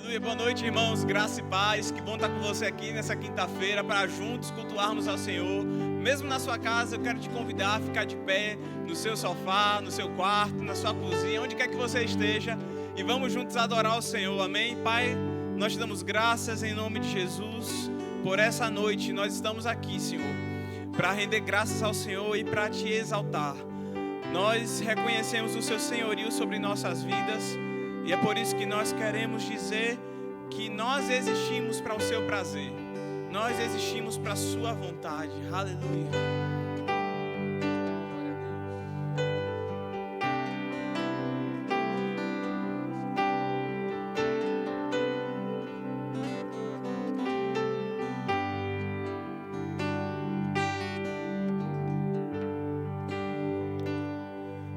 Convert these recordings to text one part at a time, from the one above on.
Aleluia, boa noite, irmãos, graça e paz. Que bom estar com você aqui nessa quinta-feira para juntos cultuarmos ao Senhor. Mesmo na sua casa, eu quero te convidar a ficar de pé no seu sofá, no seu quarto, na sua cozinha, onde quer que você esteja, e vamos juntos adorar o Senhor, amém? Pai, nós te damos graças em nome de Jesus por essa noite. Nós estamos aqui, Senhor, para render graças ao Senhor e para te exaltar. Nós reconhecemos o seu senhorio sobre nossas vidas. E é por isso que nós queremos dizer que nós existimos para o seu prazer. Nós existimos para a sua vontade. Aleluia.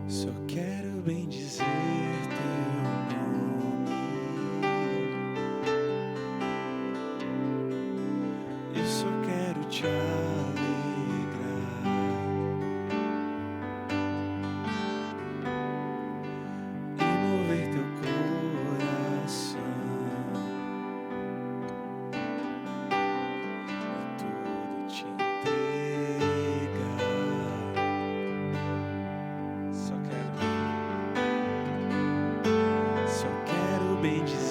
Só quero bem dizer te alegrar e mover teu coração e tudo te entregar. Só quero bem dizer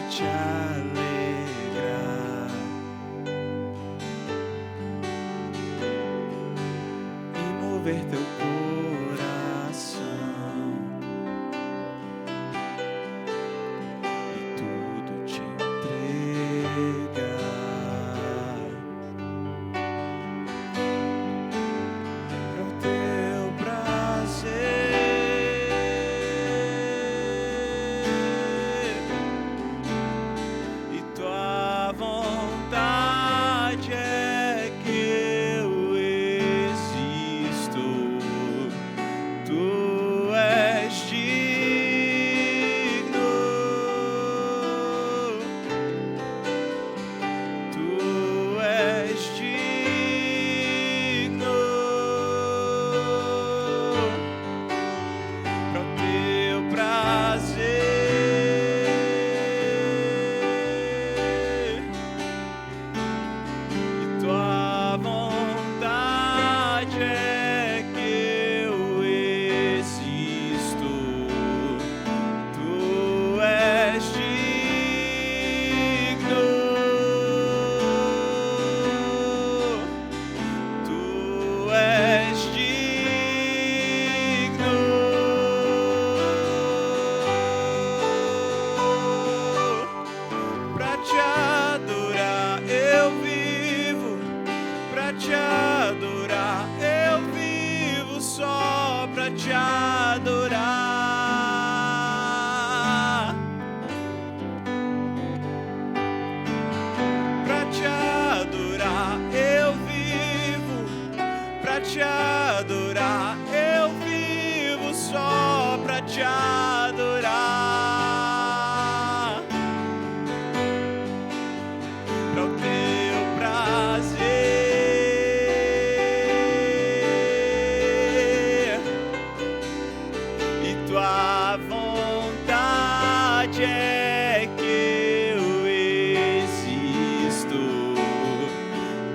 te alegrar e mover teu coração e tudo te entregar para o teu prazer. Te adorar, pra te adorar eu vivo, pra te adorar eu vivo só pra te adorar, pra o teu prazer. Tua vontade é que eu existo,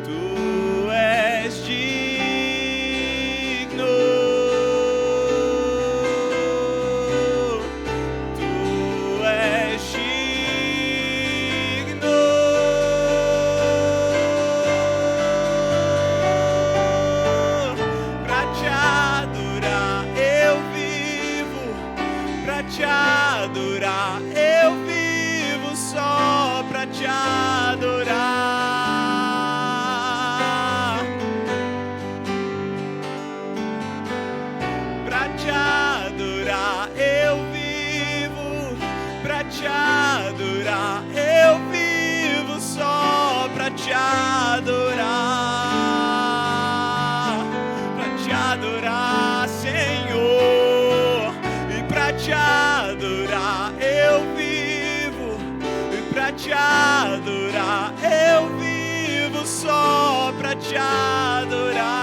tu és digno, tu és digno, pra te adorar eu vivo, pra te adorar eu vivo só pra te adorar, pra te adorar eu vivo, pra te adorar eu vivo só pra te adorar, pra te adorar, Senhor, e pra te adorar eu vivo, e pra te adorar eu vivo só pra te adorar.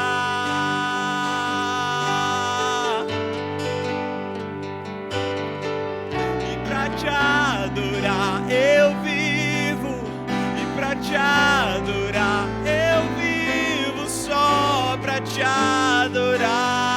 te adorar eu vivo, e pra te adorar eu vivo, só pra te adorar.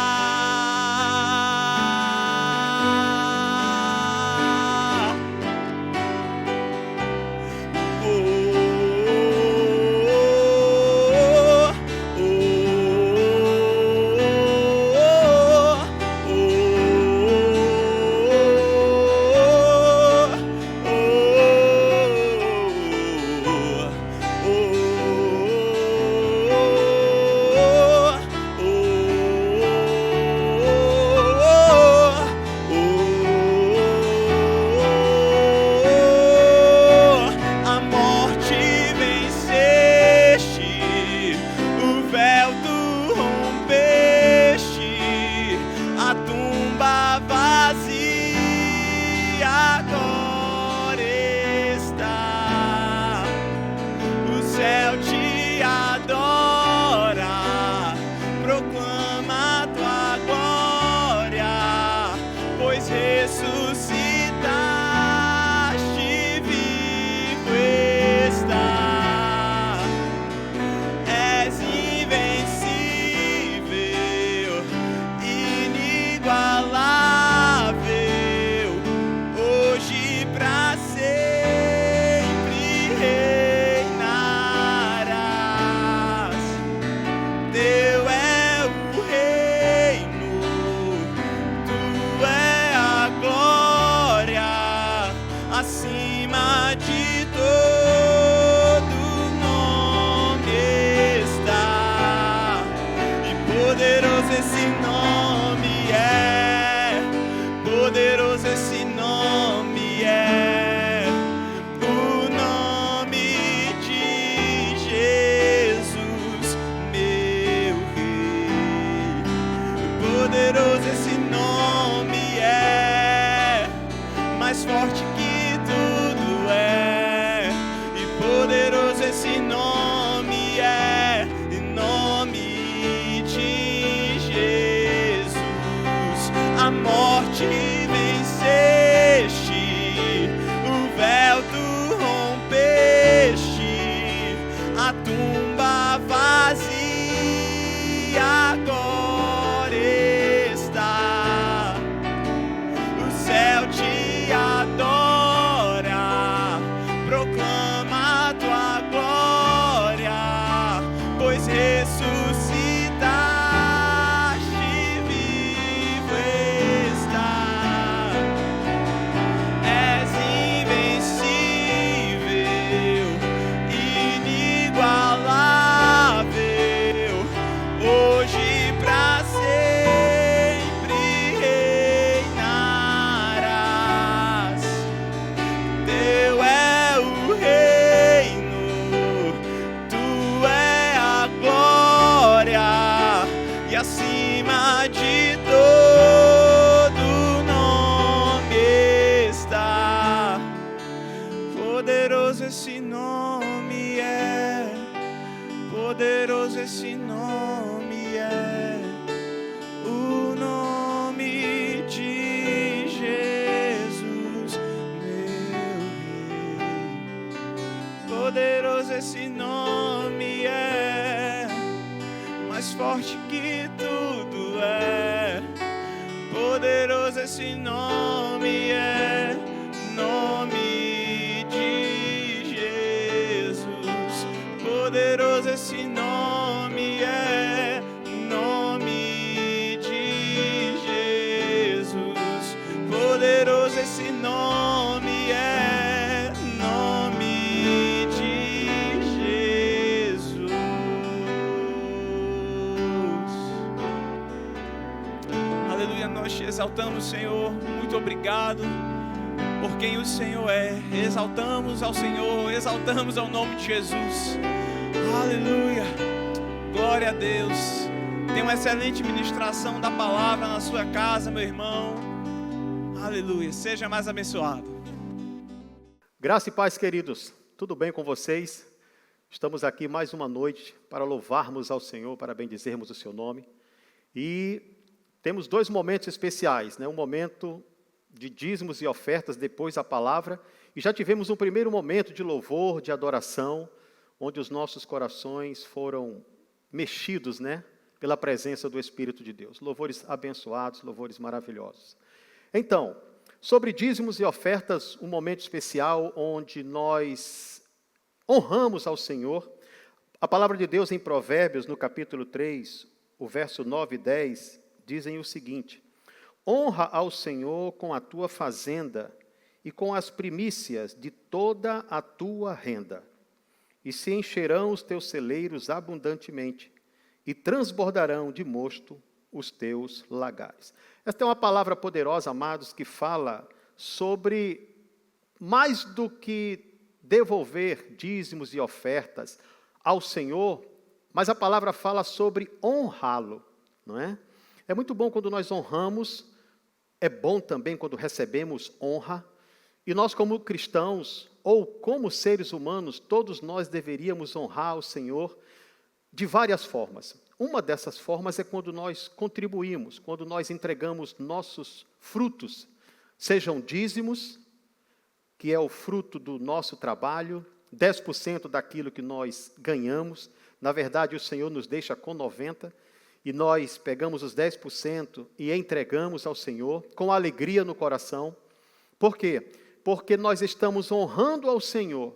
Exaltamos, Senhor, muito obrigado por quem o Senhor é. Exaltamos ao Senhor, exaltamos ao nome de Jesus. Aleluia, glória a Deus. Tenha uma excelente ministração da palavra na sua casa, meu irmão. Aleluia, seja mais abençoado. Graça e paz, queridos, tudo bem com vocês? Estamos aqui mais uma noite para louvarmos ao Senhor, para bendizermos o seu nome. E temos dois momentos especiais, né? Um momento de dízimos e ofertas depois da palavra, e já tivemos um primeiro momento de louvor, de adoração, onde os nossos corações foram mexidos, né, pela presença do Espírito de Deus. Louvores abençoados, louvores maravilhosos. Então, sobre dízimos e ofertas, um momento especial onde nós honramos ao Senhor. A palavra de Deus em Provérbios, no capítulo 3, o verso 9 e 10, dizem o seguinte: honra ao Senhor com a tua fazenda e com as primícias de toda a tua renda, e se encherão os teus celeiros abundantemente, e transbordarão de mosto os teus lagares. Esta é uma palavra poderosa, amados, que fala sobre mais do que devolver dízimos e ofertas ao Senhor, mas a palavra fala sobre honrá-lo, não é? É muito bom quando nós honramos, é bom também quando recebemos honra, e nós como cristãos, ou como seres humanos, todos nós deveríamos honrar o Senhor de várias formas. Uma dessas formas é quando nós contribuímos, quando nós entregamos nossos frutos, sejam dízimos, que é o fruto do nosso trabalho, 10% daquilo que nós ganhamos. Na verdade, o Senhor nos deixa com 90%, e nós pegamos os 10% e entregamos ao Senhor com alegria no coração. Por quê? Porque nós estamos honrando ao Senhor.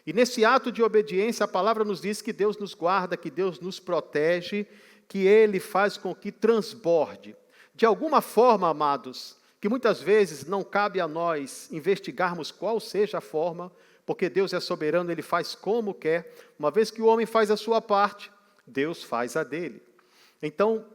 E nesse ato de obediência, a palavra nos diz que Deus nos guarda, que Deus nos protege, que Ele faz com que transborde. De alguma forma, amados, que muitas vezes não cabe a nós investigarmos qual seja a forma, porque Deus é soberano, Ele faz como quer. Uma vez que o homem faz a sua parte, Deus faz a dele. Então,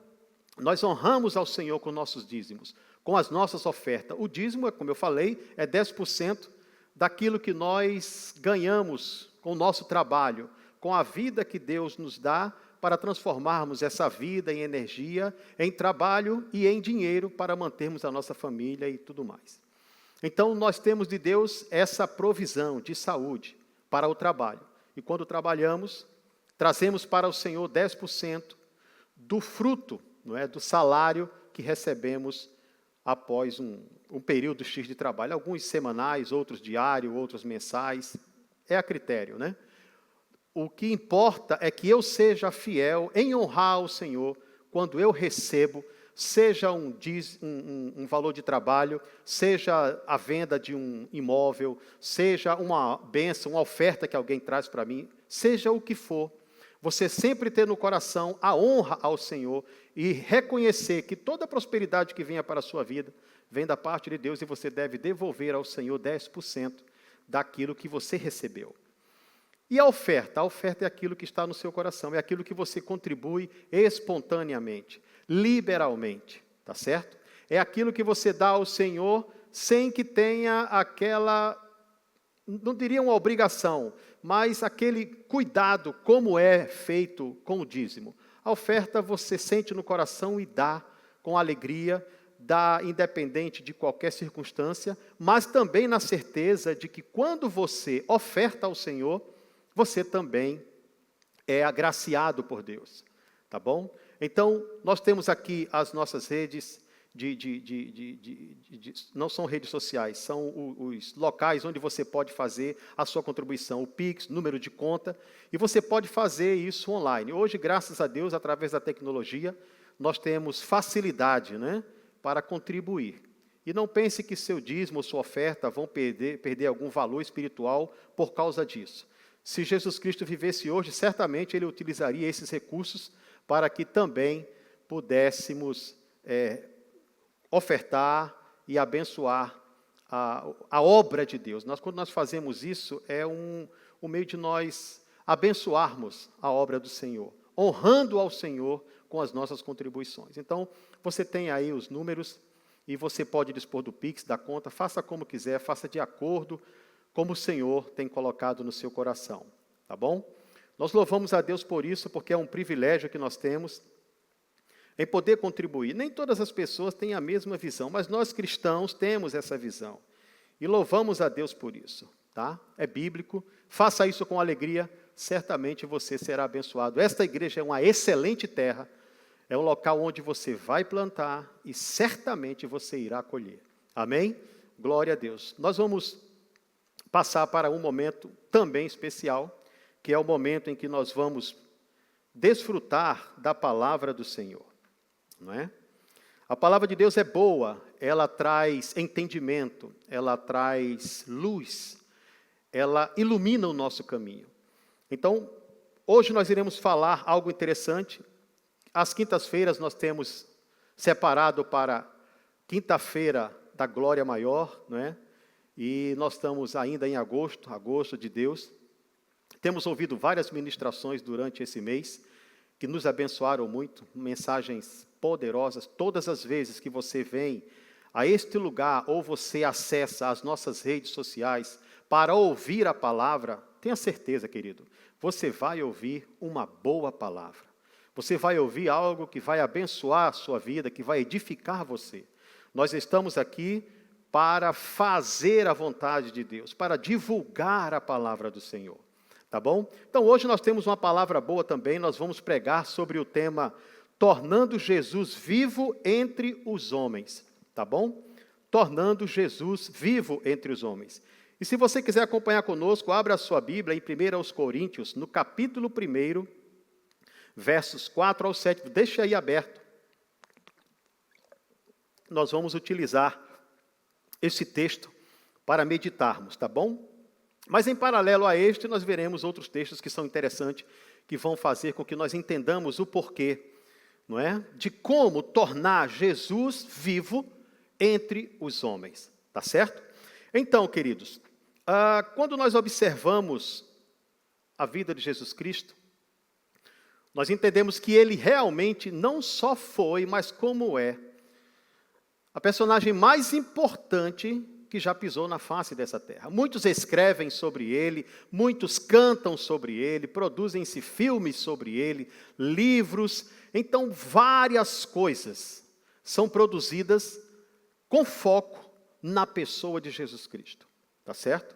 nós honramos ao Senhor com nossos dízimos, com as nossas ofertas. O dízimo, como eu falei, é 10% daquilo que nós ganhamos com o nosso trabalho, com a vida que Deus nos dá para transformarmos essa vida em energia, em trabalho e em dinheiro para mantermos a nossa família e tudo mais. Então, nós temos de Deus essa provisão de saúde para o trabalho. E quando trabalhamos, trazemos para o Senhor 10% do fruto, não é, do salário que recebemos após um período X de trabalho. Alguns semanais, outros diários, outros mensais. É a critério, né? O que importa é que eu seja fiel em honrar o Senhor quando eu recebo, seja um valor de trabalho, seja a venda de um imóvel, seja uma bênção, uma oferta que alguém traz para mim, seja o que for. Você sempre ter no coração a honra ao Senhor e reconhecer que toda a prosperidade que venha para a sua vida vem da parte de Deus e você deve devolver ao Senhor 10% daquilo que você recebeu. E a oferta? A oferta é aquilo que está no seu coração, é aquilo que você contribui espontaneamente, liberalmente, tá certo? É aquilo que você dá ao Senhor sem que tenha aquela, não diria uma obrigação, mas aquele cuidado como é feito com o dízimo. A oferta você sente no coração e dá com alegria, dá independente de qualquer circunstância, mas também na certeza de que quando você oferta ao Senhor, você também é agraciado por Deus, tá bom? Então, nós temos aqui as nossas redes não são redes sociais, são os locais onde você pode fazer a sua contribuição, o Pix, número de conta, e você pode fazer isso online. Hoje, graças a Deus, através da tecnologia, nós temos facilidade, né, para contribuir. E não pense que seu dízimo ou sua oferta vão perder algum valor espiritual por causa disso. Se Jesus Cristo vivesse hoje, certamente Ele utilizaria esses recursos para que também pudéssemos ofertar e abençoar a obra de Deus. Quando nós fazemos isso, é um meio de nós abençoarmos a obra do Senhor, honrando ao Senhor com as nossas contribuições. Então, você tem aí os números e você pode dispor do Pix, da conta, faça como quiser, faça de acordo como o Senhor tem colocado no seu coração, tá bom? Nós louvamos a Deus por isso, porque é um privilégio que nós temos em poder contribuir. Nem todas as pessoas têm a mesma visão, mas nós cristãos temos essa visão. E louvamos a Deus por isso, tá? É bíblico, faça isso com alegria, certamente você será abençoado. Esta igreja é uma excelente terra, é um local onde você vai plantar e certamente você irá colher. Amém? Glória a Deus. Nós vamos passar para um momento também especial, que é o momento em que nós vamos desfrutar da palavra do Senhor, não é? A palavra de Deus é boa, ela traz entendimento, ela traz luz, ela ilumina o nosso caminho. Então, hoje nós iremos falar algo interessante. Às quintas-feiras nós temos separado para quinta-feira da glória maior, não é? E nós estamos ainda em agosto de Deus. Temos ouvido várias ministrações durante esse mês, que nos abençoaram muito, mensagens poderosas. Todas as vezes que você vem a este lugar, ou você acessa as nossas redes sociais para ouvir a palavra, tenha certeza, querido, você vai ouvir uma boa palavra. Você vai ouvir algo que vai abençoar a sua vida, que vai edificar você. Nós estamos aqui para fazer a vontade de Deus, para divulgar a palavra do Senhor. Tá bom? Então, hoje nós temos uma palavra boa também. Nós vamos pregar sobre o tema Tornando Jesus vivo entre os homens. Tá bom? Tornando Jesus vivo entre os homens. E se você quiser acompanhar conosco, abra a sua Bíblia em 1 Coríntios, no capítulo 1, versos 4 ao 7. Deixe aí aberto. Nós vamos utilizar esse texto para meditarmos, tá bom? Mas em paralelo a este, nós veremos outros textos que são interessantes, que vão fazer com que nós entendamos o porquê, não é? De como tornar Jesus vivo entre os homens, tá certo? Então, queridos, quando nós observamos a vida de Jesus Cristo, nós entendemos que ele realmente não só foi, mas como é a personagem mais importante que já pisou na face dessa terra. Muitos escrevem sobre ele, muitos cantam sobre ele, produzem-se filmes sobre ele, livros. Então, várias coisas são produzidas com foco na pessoa de Jesus Cristo. Tá certo?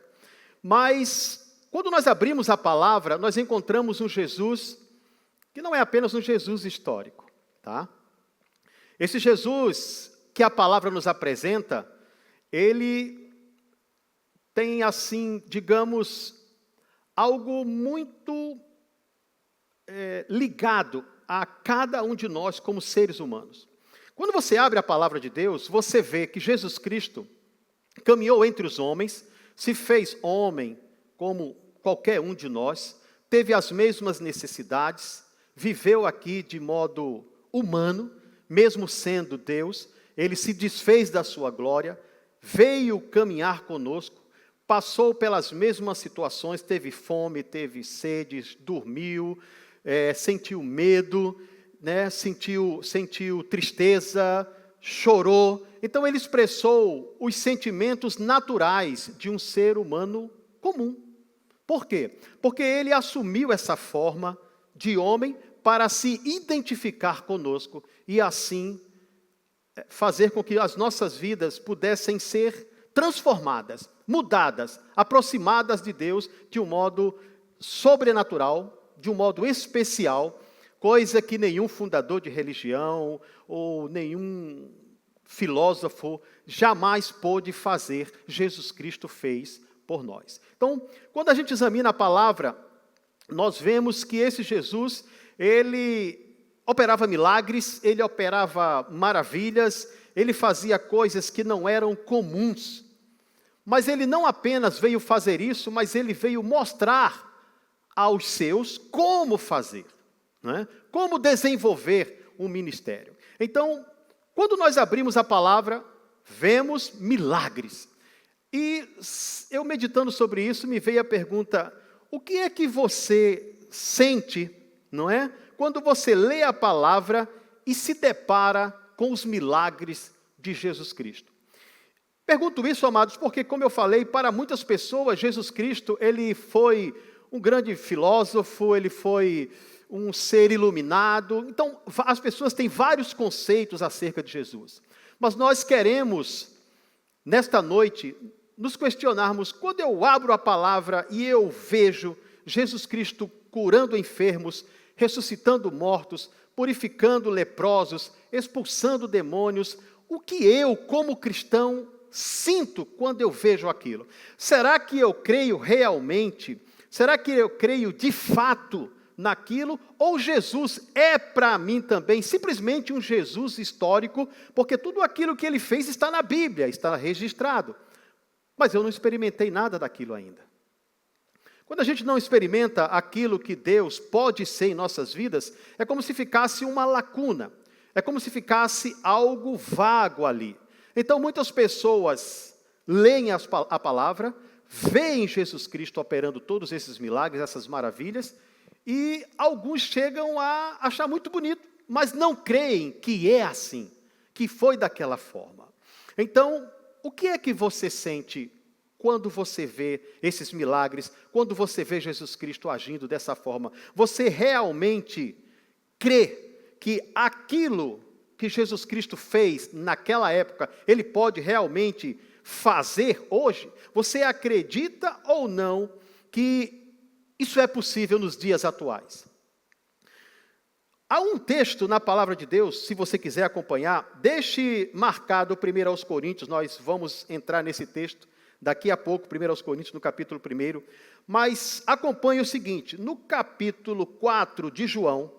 Mas, quando nós abrimos a palavra, nós encontramos um Jesus que não é apenas um Jesus histórico. Tá? Esse Jesus que a palavra nos apresenta, ele tem, assim, digamos, algo muito ligado a cada um de nós como seres humanos. Quando você abre a palavra de Deus, você vê que Jesus Cristo caminhou entre os homens, se fez homem como qualquer um de nós, teve as mesmas necessidades, viveu aqui de modo humano, mesmo sendo Deus. Ele se desfez da sua glória, veio caminhar conosco, passou pelas mesmas situações, teve fome, teve sede, dormiu, sentiu medo, né, sentiu tristeza, chorou. Então ele expressou os sentimentos naturais de um ser humano comum. Por quê? Porque ele assumiu essa forma de homem para se identificar conosco e assim fazer com que as nossas vidas pudessem ser transformadas, mudadas, aproximadas de Deus de um modo sobrenatural, de um modo especial, coisa que nenhum fundador de religião ou nenhum filósofo jamais pôde fazer. Jesus Cristo fez por nós. Então, quando a gente examina a palavra, nós vemos que esse Jesus, ele operava milagres, ele operava maravilhas, ele fazia coisas que não eram comuns. Mas ele não apenas veio fazer isso, mas ele veio mostrar aos seus como fazer, né? Como desenvolver um ministério. Então, quando nós abrimos a palavra, vemos milagres. E eu meditando sobre isso, me veio a pergunta: o que é que você sente, não é? Quando você lê a palavra e se depara com os milagres de Jesus Cristo. Pergunto isso, amados, porque, como eu falei, para muitas pessoas, Jesus Cristo, ele foi um grande filósofo, ele foi um ser iluminado. Então, as pessoas têm vários conceitos acerca de Jesus. Mas nós queremos, nesta noite, nos questionarmos, quando eu abro a palavra e eu vejo Jesus Cristo curando enfermos, ressuscitando mortos, purificando leprosos, expulsando demônios, o que eu, como cristão, sinto quando eu vejo aquilo? Será que eu creio realmente? Será que eu creio de fato naquilo? Ou Jesus é para mim também simplesmente um Jesus histórico, porque tudo aquilo que ele fez está na Bíblia, está registrado. Mas eu não experimentei nada daquilo ainda. Quando a gente não experimenta aquilo que Deus pode ser em nossas vidas, é como se ficasse uma lacuna, é como se ficasse algo vago ali. Então muitas pessoas leem a palavra, veem Jesus Cristo operando todos esses milagres, essas maravilhas, e alguns chegam a achar muito bonito, mas não creem que é assim, que foi daquela forma. Então, o que é que você sente quando você vê esses milagres, quando você vê Jesus Cristo agindo dessa forma? Você realmente crê que aquilo que Jesus Cristo fez naquela época, Ele pode realmente fazer hoje? Você acredita ou não que isso é possível nos dias atuais? Há um texto na palavra de Deus, se você quiser acompanhar, deixe marcado 1 Coríntios, nós vamos entrar nesse texto daqui a pouco, 1 Coríntios, no capítulo 1, mas acompanhe o seguinte, no capítulo 4 de João,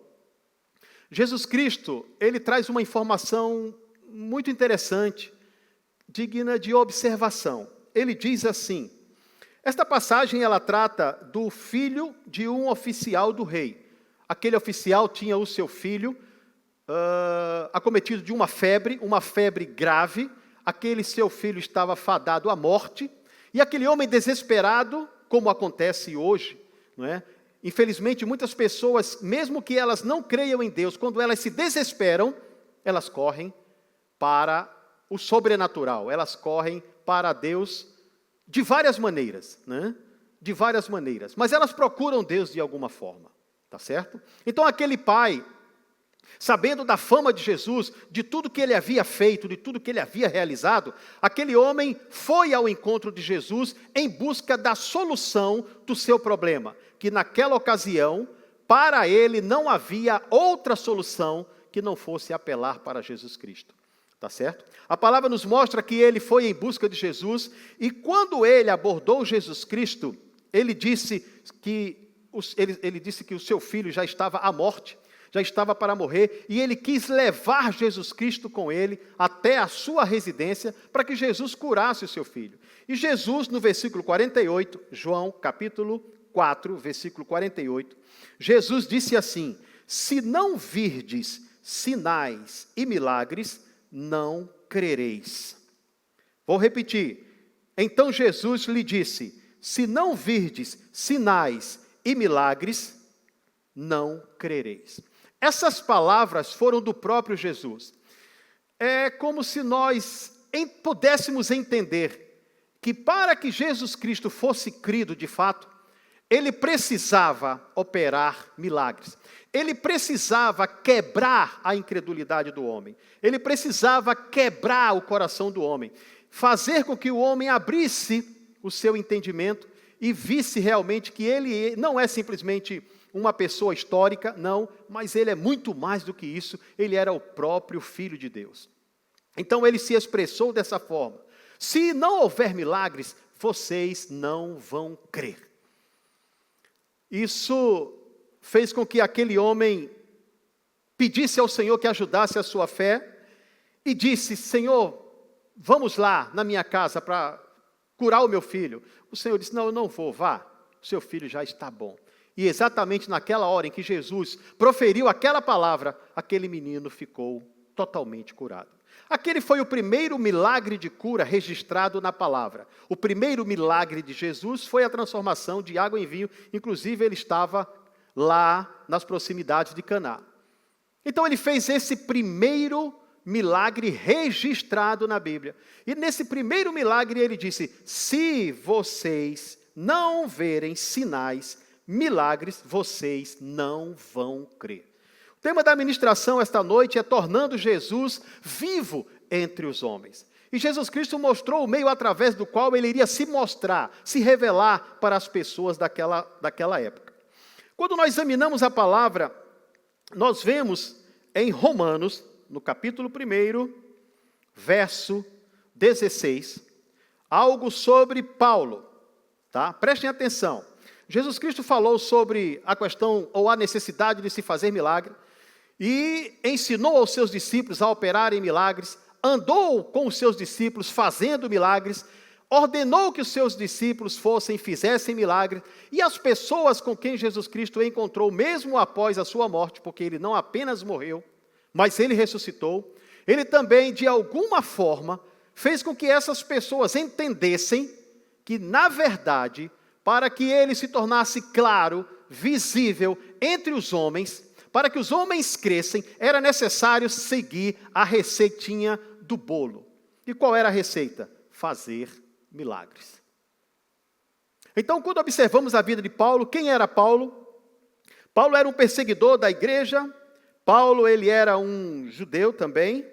Jesus Cristo, ele traz uma informação muito interessante, digna de observação. Ele diz assim, esta passagem ela trata do filho de um oficial do rei. Aquele oficial tinha o seu filho acometido de uma febre grave. Aquele seu filho estava fadado à morte, e aquele homem desesperado, como acontece hoje, não é? Infelizmente, muitas pessoas, mesmo que elas não creiam em Deus, quando elas se desesperam, elas correm para o sobrenatural, elas correm para Deus de várias maneiras, né? De várias maneiras, mas elas procuram Deus de alguma forma, tá certo? Então aquele pai, sabendo da fama de Jesus, de tudo que ele havia feito, de tudo que ele havia realizado, aquele homem foi ao encontro de Jesus em busca da solução do seu problema, que naquela ocasião, para ele não havia outra solução que não fosse apelar para Jesus Cristo. Tá certo? A palavra nos mostra que ele foi em busca de Jesus, e quando ele abordou Jesus Cristo, ele disse que o seu filho já estava à morte, já estava para morrer, e ele quis levar Jesus Cristo com ele até a sua residência, para que Jesus curasse o seu filho. E Jesus, no versículo 48, João capítulo 4, versículo 48, Jesus disse assim, se não virdes sinais e milagres, não crereis. Vou repetir. Então Jesus lhe disse, se não virdes sinais e milagres, não crereis. Essas palavras foram do próprio Jesus. É como se nós pudéssemos entender que para que Jesus Cristo fosse crido de fato, ele precisava operar milagres. Ele precisava quebrar a incredulidade do homem. Ele precisava quebrar o coração do homem. Fazer com que o homem abrisse o seu entendimento e visse realmente que ele não é simplesmente uma pessoa histórica, não, mas ele é muito mais do que isso. Ele era o próprio Filho de Deus. Então ele se expressou dessa forma. Se não houver milagres, vocês não vão crer. Isso fez com que aquele homem pedisse ao Senhor que ajudasse a sua fé e disse, Senhor, vamos lá na minha casa para curar o meu filho. O Senhor disse, não, eu não vou, vá, o seu filho já está bom. E exatamente naquela hora em que Jesus proferiu aquela palavra, aquele menino ficou totalmente curado. Aquele foi o primeiro milagre de cura registrado na palavra. O primeiro milagre de Jesus foi a transformação de água em vinho. Inclusive, ele estava lá nas proximidades de Caná. Então, ele fez esse primeiro milagre registrado na Bíblia. E nesse primeiro milagre, ele disse, se vocês não verem sinais, milagres, vocês não vão crer. O tema da ministração esta noite é tornando Jesus vivo entre os homens. E Jesus Cristo mostrou o meio através do qual ele iria se mostrar, se revelar para as pessoas daquela época. Quando nós examinamos a palavra, nós vemos em Romanos, no capítulo 1, verso 16, algo sobre Paulo, tá? Prestem atenção. Jesus Cristo falou sobre a questão ou a necessidade de se fazer milagre e ensinou aos seus discípulos a operarem milagres, andou com os seus discípulos fazendo milagres, ordenou que os seus discípulos fizessem milagres, e as pessoas com quem Jesus Cristo encontrou, mesmo após a sua morte, porque ele não apenas morreu, mas ele ressuscitou, ele também, de alguma forma, fez com que essas pessoas entendessem que, na verdade, para que ele se tornasse claro, visível entre os homens, para que os homens crescem, era necessário seguir a receitinha do bolo. E qual era a receita? Fazer milagres. Então, quando observamos a vida de Paulo, quem era Paulo? Paulo era um perseguidor da igreja, Paulo ele era um judeu também,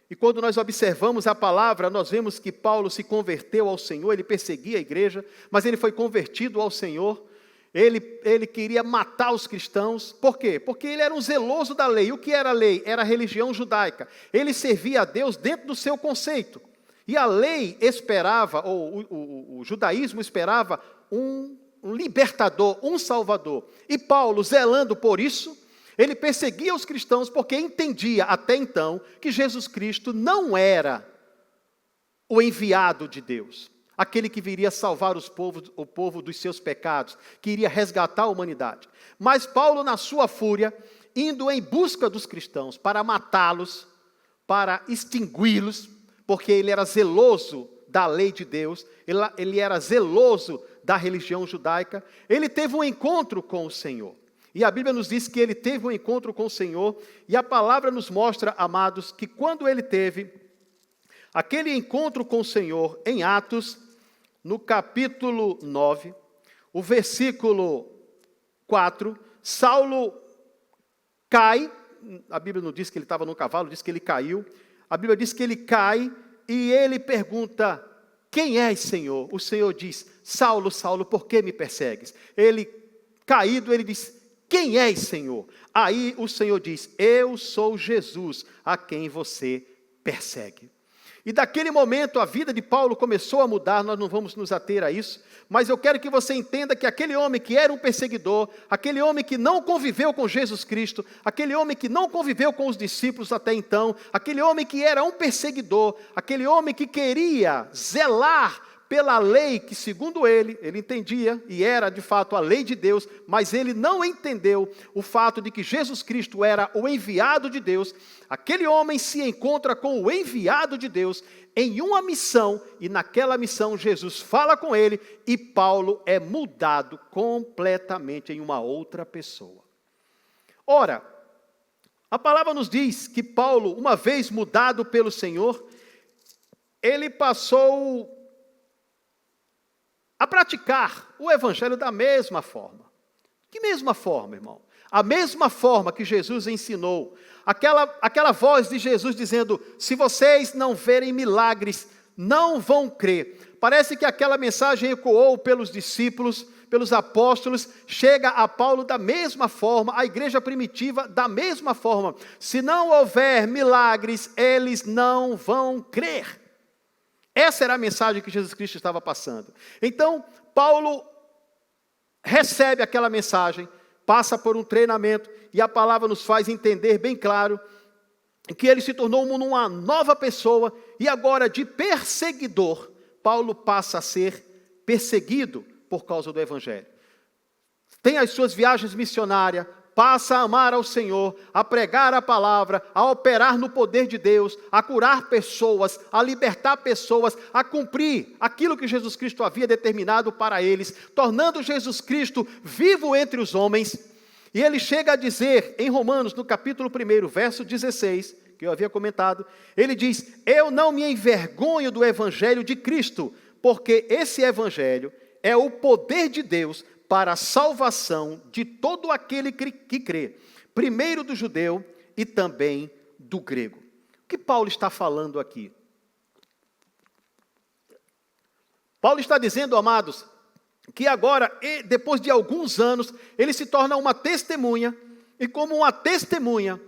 e quando nós observamos a palavra, nós vemos que Paulo se converteu ao Senhor, ele perseguia a igreja, mas ele foi convertido ao Senhor, ele queria matar os cristãos. Por quê? Porque ele era um zeloso da lei. O que era a lei? Era a religião judaica. Ele servia a Deus dentro do seu conceito. E a lei esperava, ou o judaísmo esperava um libertador, um salvador. E Paulo, zelando por isso, ele perseguia os cristãos porque entendia até então que Jesus Cristo não era o enviado de Deus, aquele que viria salvar o povo dos seus pecados, que iria resgatar a humanidade. Mas Paulo, na sua fúria, indo em busca dos cristãos para matá-los, para extingui-los, porque ele era zeloso da lei de Deus, ele era zeloso da religião judaica, ele teve um encontro com o Senhor. E a Bíblia nos diz que ele teve um encontro com o Senhor, e a palavra nos mostra, amados, que quando ele teve aquele encontro com o Senhor, em Atos, no capítulo 9, o versículo 4, Saulo cai, a Bíblia não diz que ele estava no cavalo, diz que ele caiu, a Bíblia diz que ele cai, e ele pergunta, quem és, Senhor? O Senhor diz, Saulo, Saulo, por que me persegues? Ele, caído, ele diz, quem és, Senhor? Aí o Senhor diz, eu sou Jesus, a quem você persegue. E daquele momento a vida de Paulo começou a mudar, nós não vamos nos ater a isso, mas eu quero que você entenda que aquele homem que era um perseguidor, aquele homem que não conviveu com Jesus Cristo, aquele homem que não conviveu com os discípulos até então, aquele homem que era um perseguidor, aquele homem que queria zelar pela lei que, segundo ele entendia, e era de fato a lei de Deus, mas ele não entendeu o fato de que Jesus Cristo era o enviado de Deus. Aquele homem se encontra com o enviado de Deus em uma missão, e naquela missão Jesus fala com ele, e Paulo é mudado completamente em uma outra pessoa. Ora, a palavra nos diz que Paulo, uma vez mudado pelo Senhor, ele passou a praticar o evangelho da mesma forma. Que mesma forma, irmão? A mesma forma que Jesus ensinou. Aquela voz de Jesus dizendo, se vocês não verem milagres, não vão crer. Parece que aquela mensagem ecoou pelos discípulos, pelos apóstolos, chega a Paulo da mesma forma, a igreja primitiva da mesma forma. Se não houver milagres, eles não vão crer. Essa era a mensagem que Jesus Cristo estava passando. Então, Paulo recebe aquela mensagem, passa por um treinamento, e a palavra nos faz entender bem claro que ele se tornou uma nova pessoa, e agora de perseguidor, Paulo passa a ser perseguido por causa do Evangelho. Tem as suas viagens missionárias, passa a amar ao Senhor, a pregar a palavra, a operar no poder de Deus, a curar pessoas, a libertar pessoas, a cumprir aquilo que Jesus Cristo havia determinado para eles, tornando Jesus Cristo vivo entre os homens. E ele chega a dizer, em Romanos, no capítulo 1, verso 16, que eu havia comentado, ele diz, eu não me envergonho do Evangelho de Cristo, porque esse Evangelho é o poder de Deus para a salvação de todo aquele que crê, primeiro do judeu e também do grego. O que Paulo está falando aqui? Paulo está dizendo, amados, que agora, depois de alguns anos, ele se torna uma testemunha, e como uma testemunha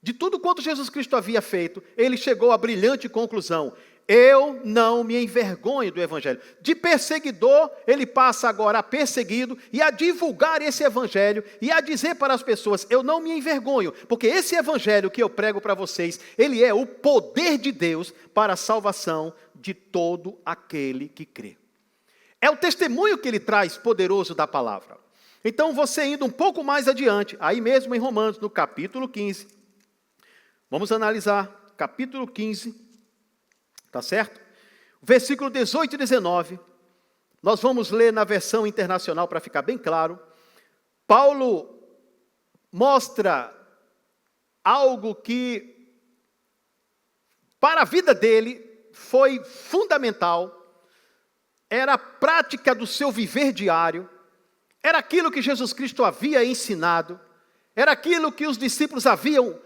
de tudo quanto Jesus Cristo havia feito, ele chegou à brilhante conclusão, Eu não me envergonho do evangelho. De perseguidor, ele passa agora a perseguido e a divulgar esse evangelho e a dizer para as pessoas, eu não me envergonho, porque esse evangelho que eu prego para vocês, ele é o poder de Deus para a salvação de todo aquele que crê. É o testemunho que ele traz poderoso da palavra. Então, você indo um pouco mais adiante, aí mesmo em Romanos, no capítulo 15, vamos analisar, capítulo 15, tá certo? Versículo 18 e 19, nós vamos ler na versão internacional para ficar bem claro. Paulo mostra algo que, para a vida dele, foi fundamental, era a prática do seu viver diário, era aquilo que Jesus Cristo havia ensinado, era aquilo que os discípulos haviam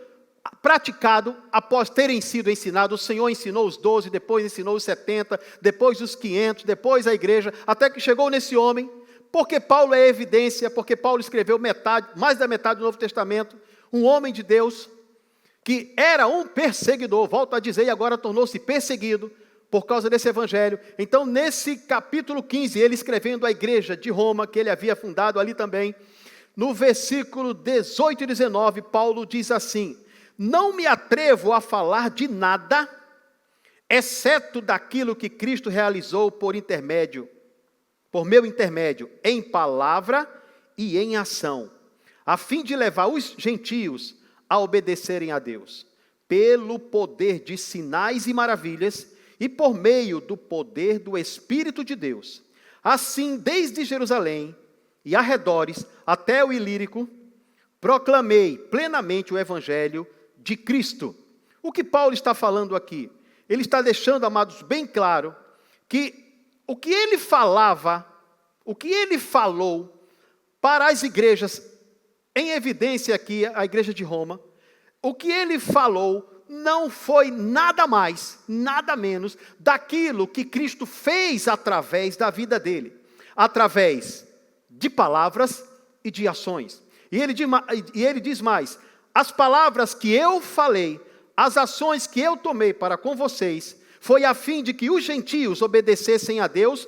praticado após terem sido ensinados. O Senhor ensinou os 12, depois ensinou os 70, depois os 500, depois a igreja, até que chegou nesse homem, porque Paulo é evidência, porque Paulo escreveu mais da metade do Novo Testamento, um homem de Deus, que era um perseguidor, volto a dizer, e agora tornou-se perseguido, por causa desse evangelho. Então, nesse capítulo 15, ele escrevendo à igreja de Roma, que ele havia fundado ali também, no versículo 18 e 19, Paulo diz assim, não me atrevo a falar de nada, exceto daquilo que Cristo realizou por meu intermédio, em palavra e em ação, a fim de levar os gentios a obedecerem a Deus, pelo poder de sinais e maravilhas, e por meio do poder do Espírito de Deus. Assim, desde Jerusalém e arredores até o Ilírico, proclamei plenamente o Evangelho de Cristo. O que Paulo está falando aqui? Ele está deixando, amados, bem claro, que o que ele falava, o que ele falou para as igrejas, em evidência aqui, a igreja de Roma, o que ele falou não foi nada mais, nada menos, daquilo que Cristo fez através da vida dele, através de palavras e de ações. E ele diz mais, as palavras que eu falei, as ações que eu tomei para com vocês, foi a fim de que os gentios obedecessem a Deus,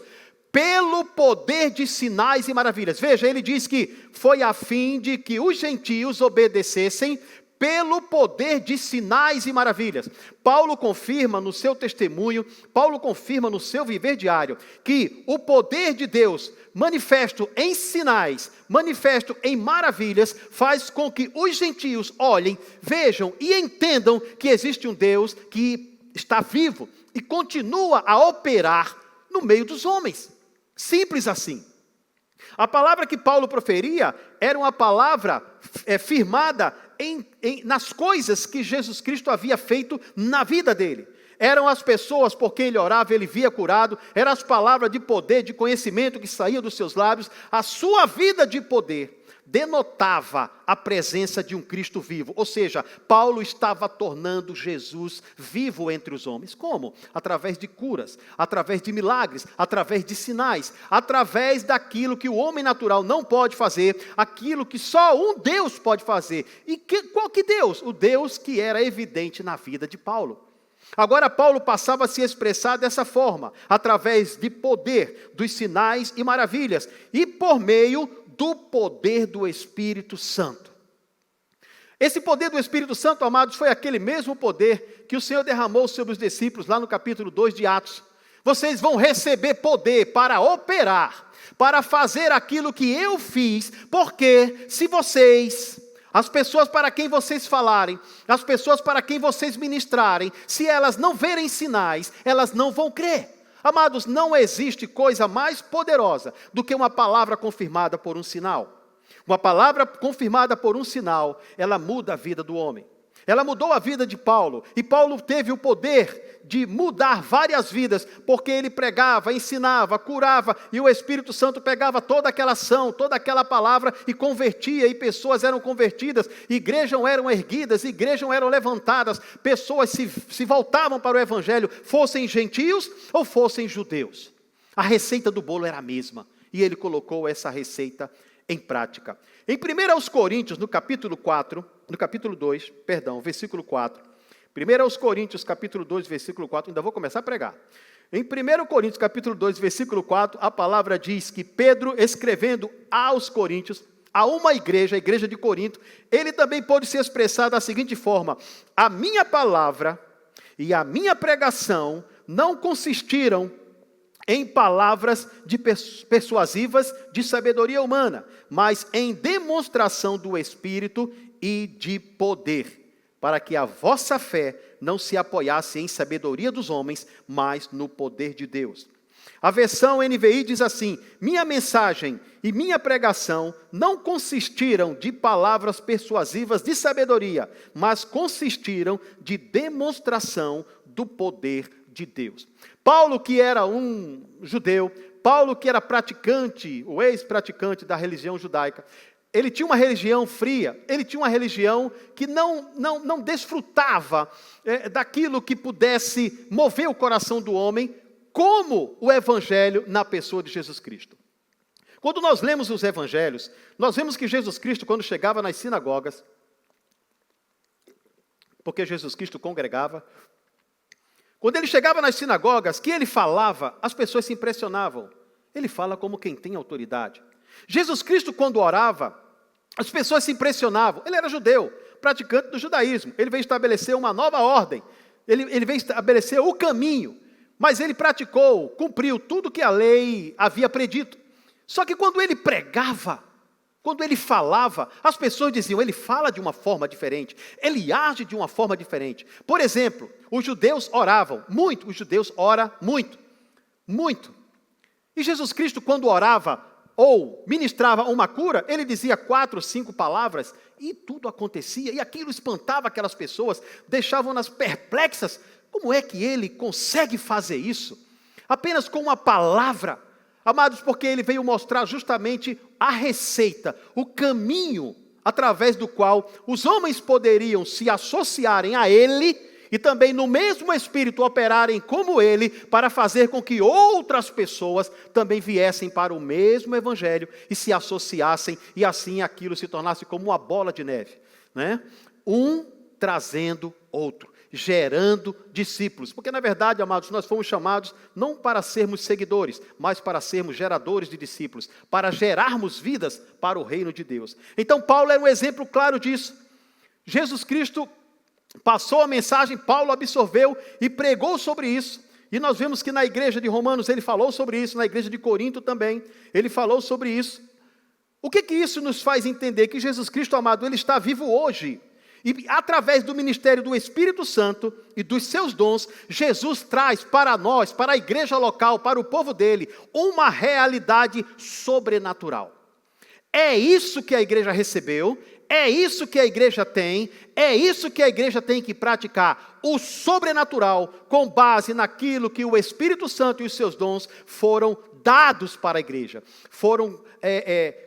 pelo poder de sinais e maravilhas. Veja, ele diz que foi a fim de que os gentios obedecessem pelo poder de sinais e maravilhas. Paulo confirma no seu testemunho, Paulo confirma no seu viver diário, que o poder de Deus, manifesto em sinais, manifesto em maravilhas, faz com que os gentios olhem, vejam e entendam que existe um Deus que está vivo e continua a operar no meio dos homens. Simples assim. A palavra que Paulo proferia era uma palavra firmada nas coisas que Jesus Cristo havia feito na vida dele. Eram as pessoas por quem ele orava, ele via curado, eram as palavras de poder, de conhecimento que saíam dos seus lábios. A sua vida de poder denotava a presença de um Cristo vivo. Ou seja, Paulo estava tornando Jesus vivo entre os homens. Como? Através de curas, através de milagres, através de sinais, através daquilo que o homem natural não pode fazer, aquilo que só um Deus pode fazer. E qual que Deus? O Deus que era evidente na vida de Paulo. Agora Paulo passava a se expressar dessa forma, através de poder, dos sinais e maravilhas, e por meio do poder do Espírito Santo. Esse poder do Espírito Santo, amados, foi aquele mesmo poder que o Senhor derramou sobre os discípulos lá no capítulo 2 de Atos. Vocês vão receber poder para operar, para fazer aquilo que eu fiz, porque se vocês, as pessoas para quem vocês falarem, as pessoas para quem vocês ministrarem, se elas não verem sinais, elas não vão crer. Amados, não existe coisa mais poderosa do que uma palavra confirmada por um sinal. Uma palavra confirmada por um sinal, ela muda a vida do homem. Ela mudou a vida de Paulo, e Paulo teve o poder de mudar várias vidas, porque ele pregava, ensinava, curava, e o Espírito Santo pegava toda aquela ação, toda aquela palavra e convertia, e pessoas eram convertidas, igrejas eram erguidas, igrejas eram levantadas, pessoas se voltavam para o Evangelho, fossem gentios ou fossem judeus. A receita do bolo era a mesma, e ele colocou essa receita em prática. Em 1 Coríntios, no capítulo 2, versículo 4, 1 Coríntios, capítulo 2, versículo 4, ainda vou começar a pregar. Em 1 Coríntios, capítulo 2, versículo 4, a palavra diz que Pedro, escrevendo aos Coríntios, a uma igreja, a igreja de Corinto, ele também pode se expressar da seguinte forma: a minha palavra e a minha pregação não consistiram em palavras persuasivas de sabedoria humana, mas em demonstração do Espírito e de poder, para que a vossa fé não se apoiasse em sabedoria dos homens, mas no poder de Deus. A versão NVI diz assim: minha mensagem e minha pregação não consistiram de palavras persuasivas de sabedoria, mas consistiram de demonstração do poder de Deus. Paulo, que era um judeu, Paulo, que era praticante, o ex-praticante da religião judaica, ele tinha uma religião fria, ele tinha uma religião que não desfrutava daquilo que pudesse mover o coração do homem, como o Evangelho na pessoa de Jesus Cristo. Quando nós lemos os Evangelhos, nós vemos que Jesus Cristo, quando chegava nas sinagogas, porque Jesus Cristo congregava, quando ele chegava nas sinagogas, que ele falava, as pessoas se impressionavam. Ele fala como quem tem autoridade. Jesus Cristo, quando orava, as pessoas se impressionavam. Ele era judeu, praticante do judaísmo. Ele veio estabelecer uma nova ordem. Ele veio estabelecer o caminho. Mas ele praticou, cumpriu tudo que a lei havia predito. Só que quando ele pregava, quando ele falava, as pessoas diziam: ele fala de uma forma diferente, ele age de uma forma diferente. Por exemplo, os judeus oravam muito, os judeus oram muito, muito. E Jesus Cristo, quando orava ou ministrava uma cura, ele dizia 4, 5 palavras e tudo acontecia. E aquilo espantava aquelas pessoas, deixavam-nas perplexas. Como é que ele consegue fazer isso? Apenas com uma palavra. Amados, porque ele veio mostrar justamente a receita, o caminho através do qual os homens poderiam se associarem a ele e também no mesmo Espírito operarem como ele, para fazer com que outras pessoas também viessem para o mesmo Evangelho e se associassem, e assim aquilo se tornasse como uma bola de neve, né? Um trazendo outro, gerando discípulos. Porque, na verdade, amados, nós fomos chamados não para sermos seguidores, mas para sermos geradores de discípulos, para gerarmos vidas para o reino de Deus. Então, Paulo é um exemplo claro disso. Jesus Cristo passou a mensagem, Paulo absorveu e pregou sobre isso. E nós vemos que na igreja de Romanos ele falou sobre isso, na igreja de Corinto também, ele falou sobre isso. O que isso nos faz entender? Que Jesus Cristo, amado, ele está vivo hoje. E através do ministério do Espírito Santo e dos seus dons, Jesus traz para nós, para a igreja local, para o povo dele, uma realidade sobrenatural. É isso que a igreja recebeu, é isso que a igreja tem, é isso que a igreja tem que praticar, o sobrenatural, com base naquilo que o Espírito Santo e os seus dons foram dados para a igreja, foram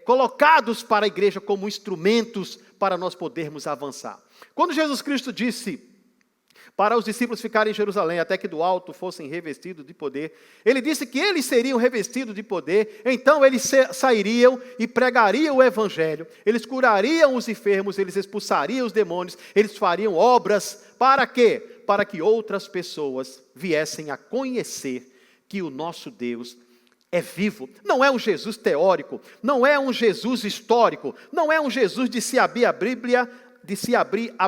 colocados para a igreja como instrumentos para nós podermos avançar. Quando Jesus Cristo disse para os discípulos ficarem em Jerusalém, até que do alto fossem revestidos de poder, ele disse que eles seriam revestidos de poder, então eles sairiam e pregariam o Evangelho, eles curariam os enfermos, eles expulsariam os demônios, eles fariam obras, para quê? Para que outras pessoas viessem a conhecer que o nosso Deus é vivo. Não é um Jesus teórico, não é um Jesus histórico, não é um Jesus de se abrir a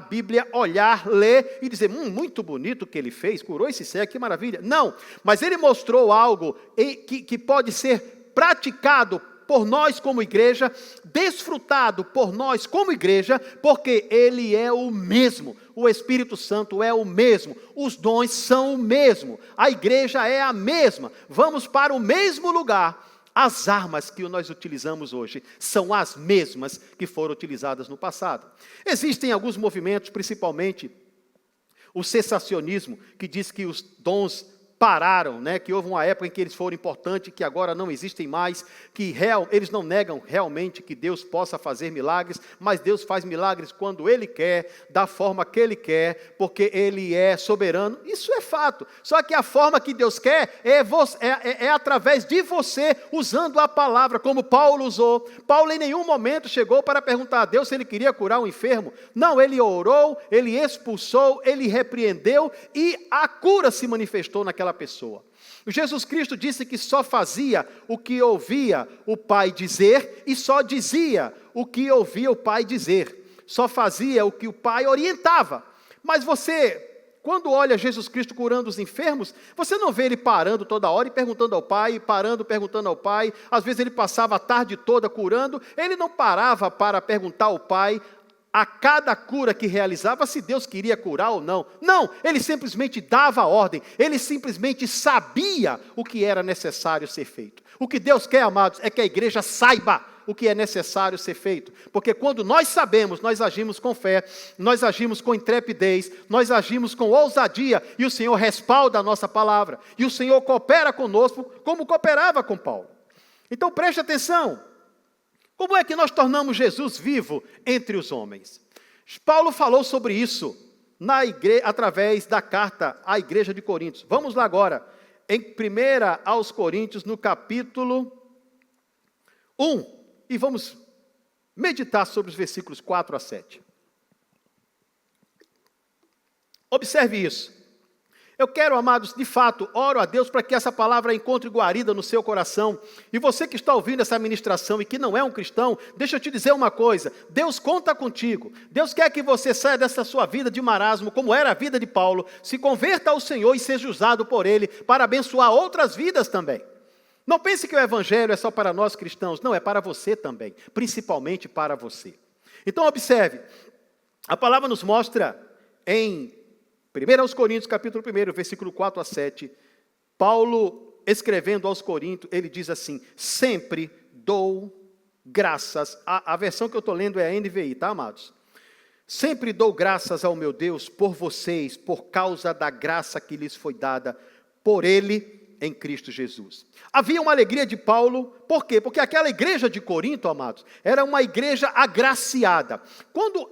Bíblia, olhar, ler e dizer: muito bonito o que ele fez, curou esse cego, que maravilha. Não, mas ele mostrou algo que pode ser praticado por nós como igreja, desfrutado por nós como igreja, porque ele é o mesmo, o Espírito Santo é o mesmo, os dons são o mesmo, a igreja é a mesma, vamos para o mesmo lugar. As armas que nós utilizamos hoje são as mesmas que foram utilizadas no passado. Existem alguns movimentos, principalmente o cessacionismo, que diz que os dons pararam, né? Que houve uma época em que eles foram importantes, que agora não existem mais, que eles não negam realmente que Deus possa fazer milagres, mas Deus faz milagres quando Ele quer, da forma que Ele quer, porque Ele é soberano. Isso é fato. Só que a forma que Deus quer é através de você, usando a palavra, como Paulo usou. Paulo em nenhum momento chegou para perguntar a Deus se Ele queria curar um enfermo. Não, ele orou, ele expulsou, ele repreendeu e a cura se manifestou naquela pessoa. Jesus Cristo disse que só fazia o que ouvia o Pai dizer e só dizia o que ouvia o Pai dizer. Só fazia o que o Pai orientava. Mas você, quando olha Jesus Cristo curando os enfermos, você não vê Ele parando toda hora e perguntando ao Pai, perguntando ao Pai. Às vezes Ele passava a tarde toda curando. Ele não parava para perguntar ao Pai a cada cura que realizava, se Deus queria curar ou não. Não, Ele simplesmente dava a ordem, Ele simplesmente sabia o que era necessário ser feito. O que Deus quer, amados, é que a igreja saiba o que é necessário ser feito. Porque quando nós sabemos, nós agimos com fé, nós agimos com intrepidez, nós agimos com ousadia, e o Senhor respalda a nossa palavra, e o Senhor coopera conosco, como cooperava com Paulo. Então preste atenção. Como é que nós tornamos Jesus vivo entre os homens? Paulo falou sobre isso através da carta à igreja de Coríntios. Vamos lá agora, em 1 aos Coríntios, no capítulo 1, e vamos meditar sobre os versículos 4 a 7. Observe isso. Eu quero, amados, de fato, oro a Deus para que essa palavra encontre guarida no seu coração. E você que está ouvindo essa ministração e que não é um cristão, deixa eu te dizer uma coisa. Deus conta contigo. Deus quer que você saia dessa sua vida de marasmo, como era a vida de Paulo, se converta ao Senhor e seja usado por Ele para abençoar outras vidas também. Não pense que o Evangelho é só para nós cristãos. Não, é para você também, principalmente para você. Então observe, a palavra nos mostra em 1 aos Coríntios, capítulo 1, versículo 4 a 7, Paulo, escrevendo aos Coríntios, ele diz assim: sempre dou graças, a versão que eu estou lendo é a NVI, tá, amados? Sempre dou graças ao meu Deus por vocês, por causa da graça que lhes foi dada por Ele em Cristo Jesus. Havia uma alegria de Paulo, por quê? Porque aquela igreja de Corinto, amados, era uma igreja agraciada. Quando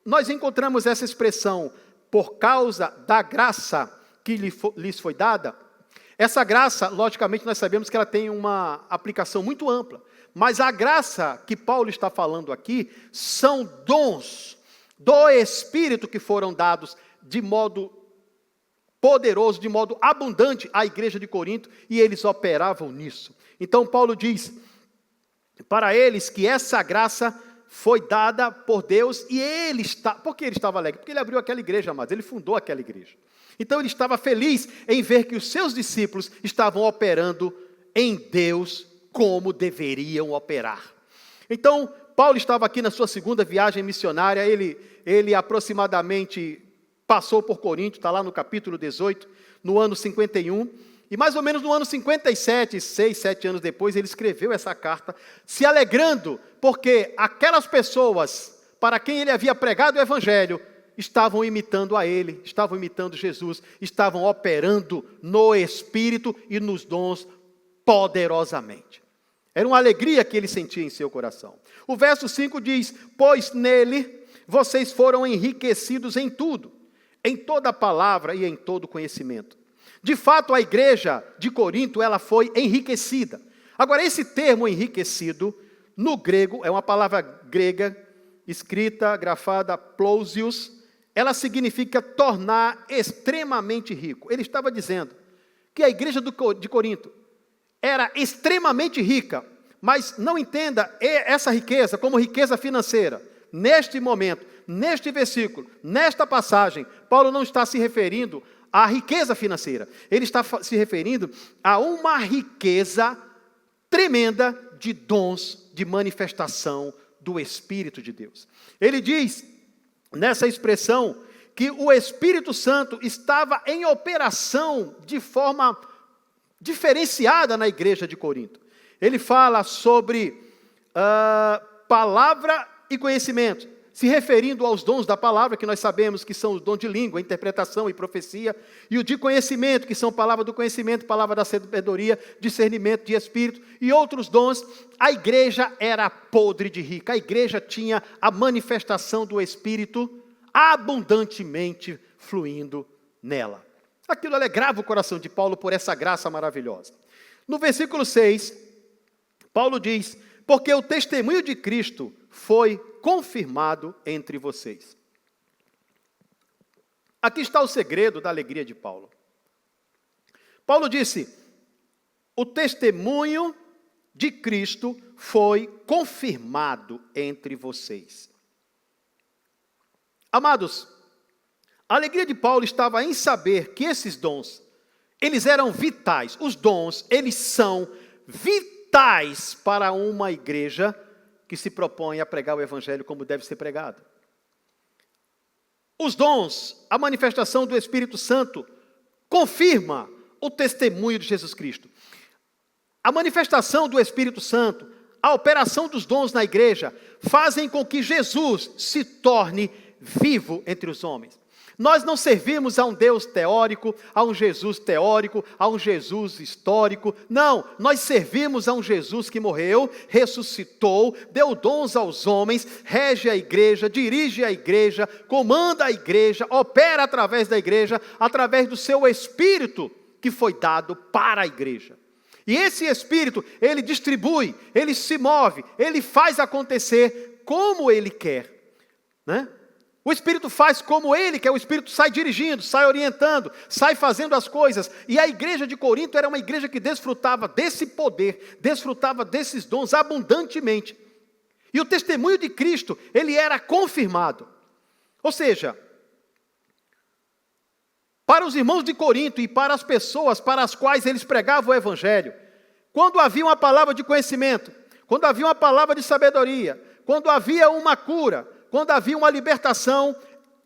nós encontramos essa expressão, por causa da graça que lhes foi dada, essa graça, logicamente, nós sabemos que ela tem uma aplicação muito ampla, mas a graça que Paulo está falando aqui são dons do Espírito que foram dados de modo poderoso, de modo abundante à igreja de Corinto, e eles operavam nisso. Então Paulo diz para eles que essa graça foi dada por Deus, e por que ele estava alegre? Porque ele abriu aquela igreja, amados, ele fundou aquela igreja. Então ele estava feliz em ver que os seus discípulos estavam operando em Deus como deveriam operar. Então, Paulo estava aqui na sua segunda viagem missionária, ele aproximadamente passou por Corinto, está lá no capítulo 18, no ano 51, e mais ou menos no ano 57, 6, 7 anos depois, ele escreveu essa carta, se alegrando, porque aquelas pessoas para quem ele havia pregado o Evangelho, estavam imitando a ele, estavam imitando Jesus, estavam operando no Espírito e nos dons poderosamente. Era uma alegria que ele sentia em seu coração. O verso 5 diz: pois nele vocês foram enriquecidos em tudo, em toda palavra e em todo conhecimento. De fato, a igreja de Corinto, ela foi enriquecida. Agora, esse termo enriquecido, no grego, é uma palavra grega, escrita, grafada, plosios, ela significa tornar extremamente rico. Ele estava dizendo que a igreja de Corinto era extremamente rica, mas não entenda essa riqueza como riqueza financeira. Neste momento, neste versículo, nesta passagem, Paulo não está se referindo à riqueza financeira. Ele está se referindo a uma riqueza tremenda de dons, de manifestação do Espírito de Deus. Ele diz, nessa expressão, que o Espírito Santo estava em operação de forma diferenciada na igreja de Corinto. Ele fala sobre palavra e conhecimento. se referindo aos dons da palavra, que nós sabemos que são os dons de língua, interpretação e profecia, e o de conhecimento, que são palavra do conhecimento, palavra da sabedoria, discernimento de espírito, e outros dons. A igreja era podre de rica, a igreja tinha a manifestação do Espírito abundantemente fluindo nela. Aquilo alegrava o coração de Paulo por essa graça maravilhosa. No versículo 6, Paulo diz: porque o testemunho de Cristo foi confirmado entre vocês. Aqui está o segredo da alegria de Paulo. Paulo disse: o testemunho de Cristo foi confirmado entre vocês. Amados, a alegria de Paulo estava em saber que esses dons, eles eram vitais. Os dons, eles são vitais para uma igreja que se propõe a pregar o evangelho como deve ser pregado. Os dons, a manifestação do Espírito Santo, confirma o testemunho de Jesus Cristo. A manifestação do Espírito Santo, a operação dos dons na igreja, fazem com que Jesus se torne vivo entre os homens. Nós não servimos a um Deus teórico, a um Jesus teórico, a um Jesus histórico. Não, nós servimos a um Jesus que morreu, ressuscitou, deu dons aos homens, rege a igreja, dirige a igreja, comanda a igreja, opera através da igreja, através do seu Espírito que foi dado para a igreja. E esse Espírito, ele distribui, ele se move, ele faz acontecer como ele quer, né? O Espírito faz como ele quer, o Espírito sai dirigindo, sai orientando, sai fazendo as coisas. E a igreja de Corinto era uma igreja que desfrutava desse poder, desfrutava desses dons abundantemente. E o testemunho de Cristo, ele era confirmado. Ou seja, para os irmãos de Corinto e para as pessoas para as quais eles pregavam o Evangelho, quando havia uma palavra de conhecimento, quando havia uma palavra de sabedoria, quando havia uma cura, quando havia uma libertação,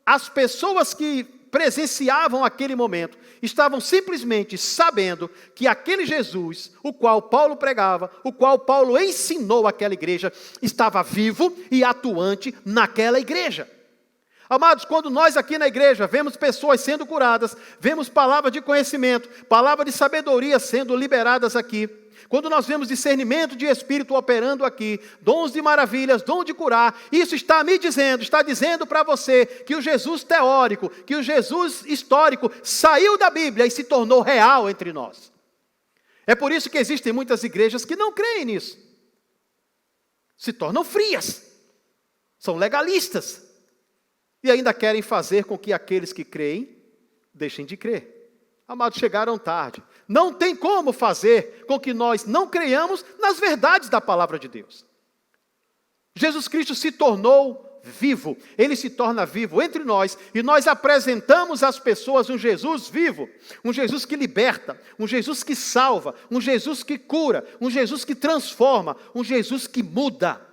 as pessoas que presenciavam aquele momento estavam simplesmente sabendo que aquele Jesus, o qual Paulo pregava, o qual Paulo ensinou àquela igreja, estava vivo e atuante naquela igreja. Amados, quando nós aqui na igreja vemos pessoas sendo curadas, vemos palavras de conhecimento, palavras de sabedoria sendo liberadas aqui, quando nós vemos discernimento de Espírito operando aqui, dons de maravilhas, dom de curar, isso está me dizendo, está dizendo para você que o Jesus teórico, que o Jesus histórico saiu da Bíblia e se tornou real entre nós. É por isso que existem muitas igrejas que não creem nisso. Se tornam frias, são legalistas e ainda querem fazer com que aqueles que creem deixem de crer. Amados, chegaram tarde. Não tem como fazer com que nós não creiamos nas verdades da palavra de Deus. Jesus Cristo se tornou vivo. Ele se torna vivo entre nós e nós apresentamos às pessoas um Jesus vivo, um Jesus que liberta, um Jesus que salva, um Jesus que cura, um Jesus que transforma, um Jesus que muda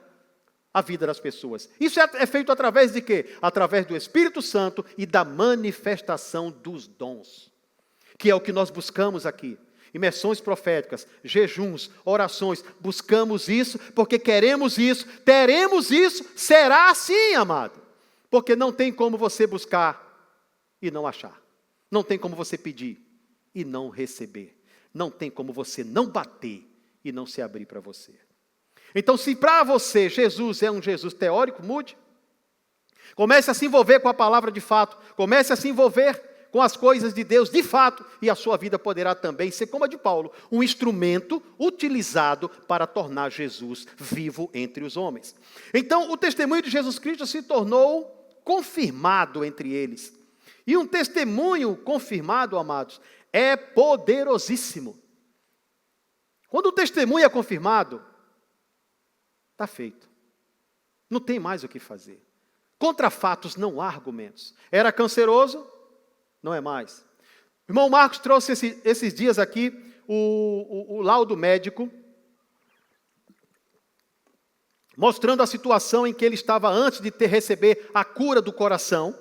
a vida das pessoas. Isso é feito através de quê? Através do Espírito Santo e da manifestação dos dons, que é o que nós buscamos aqui. Imersões proféticas, jejuns, orações, buscamos isso, porque queremos isso, teremos isso, será assim, amado. Porque não tem como você buscar e não achar. Não tem como você pedir e não receber. Não tem como você não bater e não se abrir para você. Então, se para você Jesus é um Jesus teórico, mude. Comece a se envolver com a palavra de fato, comece a se envolver com as coisas de Deus de fato, e a sua vida poderá também ser como a de Paulo, um instrumento utilizado para tornar Jesus vivo entre os homens. Então, o testemunho de Jesus Cristo se tornou confirmado entre eles. E um testemunho confirmado, amados, é poderosíssimo. Quando o testemunho é confirmado, está feito. Não tem mais o que fazer. Contra fatos não há argumentos. Era canceroso? Não é mais. O irmão Marcos trouxe esses dias aqui o laudo médico, mostrando a situação em que ele estava antes de receber a cura do coração,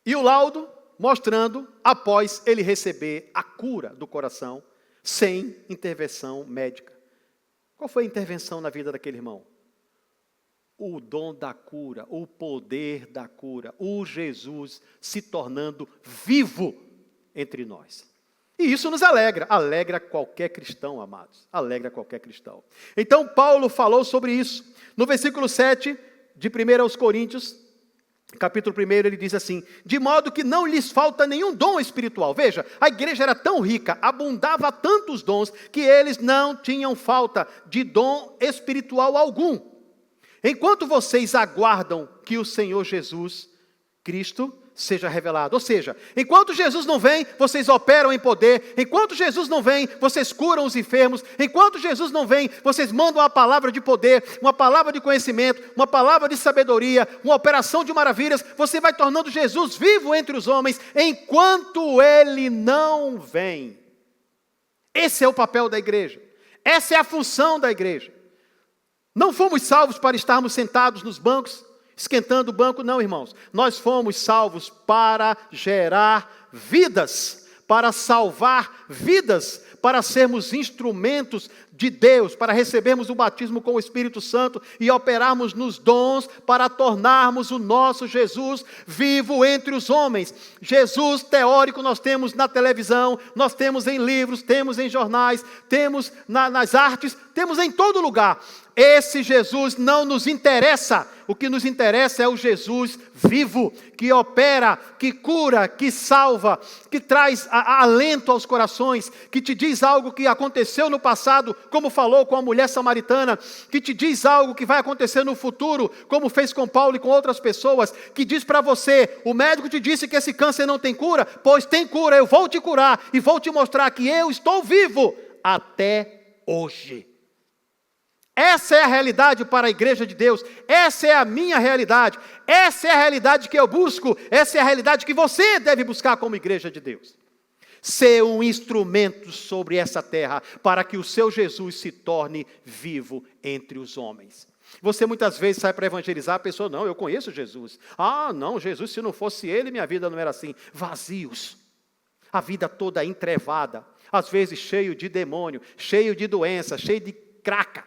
e o laudo mostrando após ele receber a cura do coração, sem intervenção médica. Qual foi a intervenção na vida daquele irmão? o dom da cura, o poder da cura, o Jesus se tornando vivo entre nós. E isso nos alegra qualquer cristão, amados, alegra qualquer cristão. Então Paulo falou sobre isso. No versículo 7 de 1 aos Coríntios, capítulo 1, ele diz assim: de modo que não lhes falta nenhum dom espiritual. Veja, a igreja era tão rica, abundava tantos dons, que eles não tinham falta de dom espiritual algum. Enquanto vocês aguardam que o Senhor Jesus Cristo seja revelado. Ou seja, enquanto Jesus não vem, vocês operam em poder. Enquanto Jesus não vem, vocês curam os enfermos. Enquanto Jesus não vem, vocês mandam uma palavra de poder, uma palavra de conhecimento, uma palavra de sabedoria, uma operação de maravilhas. Você vai tornando Jesus vivo entre os homens, enquanto Ele não vem. Esse é o papel da igreja. Essa é a função da igreja. Não fomos salvos para estarmos sentados nos bancos, esquentando o banco, não, irmãos. Nós fomos salvos para gerar vidas, para salvar vidas, para sermos instrumentos de Deus, para recebermos o batismo com o Espírito Santo e operarmos nos dons para tornarmos o nosso Jesus vivo entre os homens. Jesus teórico nós temos na televisão, nós temos em livros, temos em jornais, temos nas artes, temos em todo lugar. Esse Jesus não nos interessa. O que nos interessa é o Jesus vivo, que opera, que cura, que salva, que traz alento aos corações, que te diz algo que aconteceu no passado, como falou com a mulher samaritana, que te diz algo que vai acontecer no futuro, como fez com Paulo e com outras pessoas, que diz para você: o médico te disse que esse câncer não tem cura, pois tem cura, eu vou te curar e vou te mostrar que eu estou vivo até hoje. Essa é a realidade para a igreja de Deus, essa é a minha realidade, essa é a realidade que eu busco, essa é a realidade que você deve buscar como igreja de Deus. Ser um instrumento sobre essa terra, para que o seu Jesus se torne vivo entre os homens. Você muitas vezes sai para evangelizar, a pessoa: não, eu conheço Jesus. Ah, não, Jesus, se não fosse Ele, minha vida não era assim. Vazios, a vida toda entrevada, às vezes cheio de demônio, cheio de doença, cheio de craca.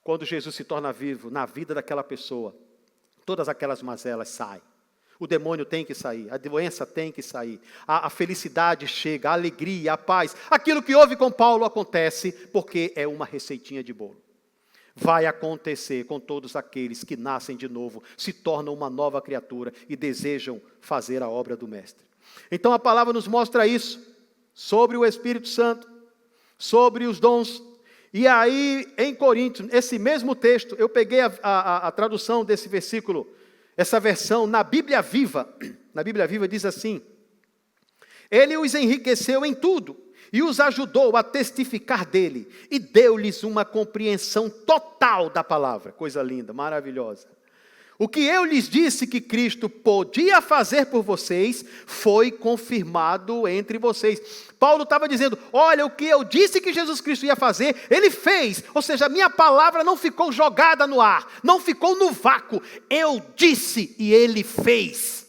Quando Jesus se torna vivo na vida daquela pessoa, todas aquelas mazelas saem. O demônio tem que sair, a doença tem que sair, a felicidade chega, a alegria, a paz. Aquilo que houve com Paulo acontece porque é uma receitinha de bolo. Vai acontecer com todos aqueles que nascem de novo, se tornam uma nova criatura e desejam fazer a obra do Mestre. Então a palavra nos mostra isso, sobre o Espírito Santo, sobre os dons. E aí, em Coríntios, esse mesmo texto, eu peguei a tradução desse versículo, essa versão na Bíblia Viva. Na Bíblia Viva diz assim: Ele os enriqueceu em tudo e os ajudou a testificar dele e deu-lhes uma compreensão total da palavra. Coisa linda, maravilhosa. O que eu lhes disse que Cristo podia fazer por vocês, foi confirmado entre vocês. Paulo estava dizendo: olha, o que eu disse que Jesus Cristo ia fazer, Ele fez. Ou seja, a minha palavra não ficou jogada no ar, não ficou no vácuo. Eu disse e Ele fez.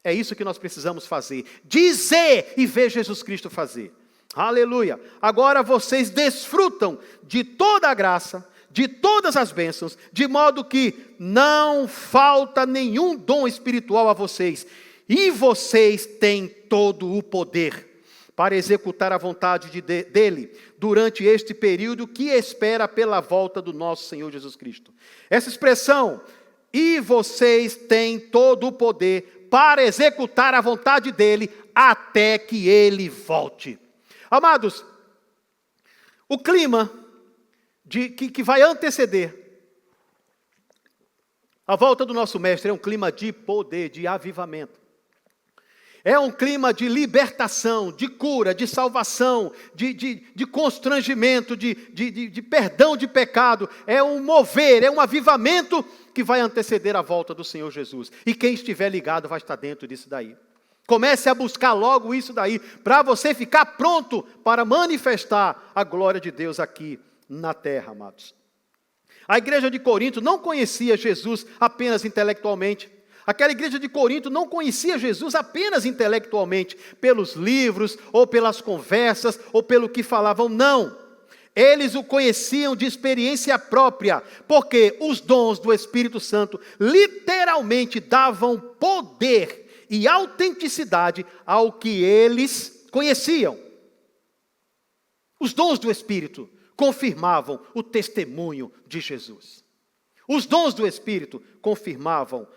É isso que nós precisamos fazer. Dizer e ver Jesus Cristo fazer. Aleluia. Agora vocês desfrutam de toda a graça, de todas as bênçãos, de modo que não falta nenhum dom espiritual a vocês. E vocês têm todo o poder para executar a vontade dele durante este período que espera pela volta do nosso Senhor Jesus Cristo. Essa expressão, e vocês têm todo o poder para executar a vontade dele até que ele volte. Amados, o clima que vai anteceder a volta do nosso Mestre é um clima de poder, de avivamento. É um clima de libertação, de cura, de salvação, de constrangimento, de perdão de pecado. É um mover, é um avivamento que vai anteceder a volta do Senhor Jesus. E quem estiver ligado vai estar dentro disso daí. Comece a buscar logo isso daí, para você ficar pronto para manifestar a glória de Deus aqui na terra, amados. A igreja de Corinto não conhecia Jesus apenas intelectualmente. Aquela igreja de Corinto não conhecia Jesus apenas intelectualmente, pelos livros, ou pelas conversas, ou pelo que falavam, não. Eles o conheciam de experiência própria, porque os dons do Espírito Santo literalmente davam poder e autenticidade ao que eles conheciam. Os dons do Espírito confirmavam o testemunho de Jesus. Os dons do Espírito confirmavam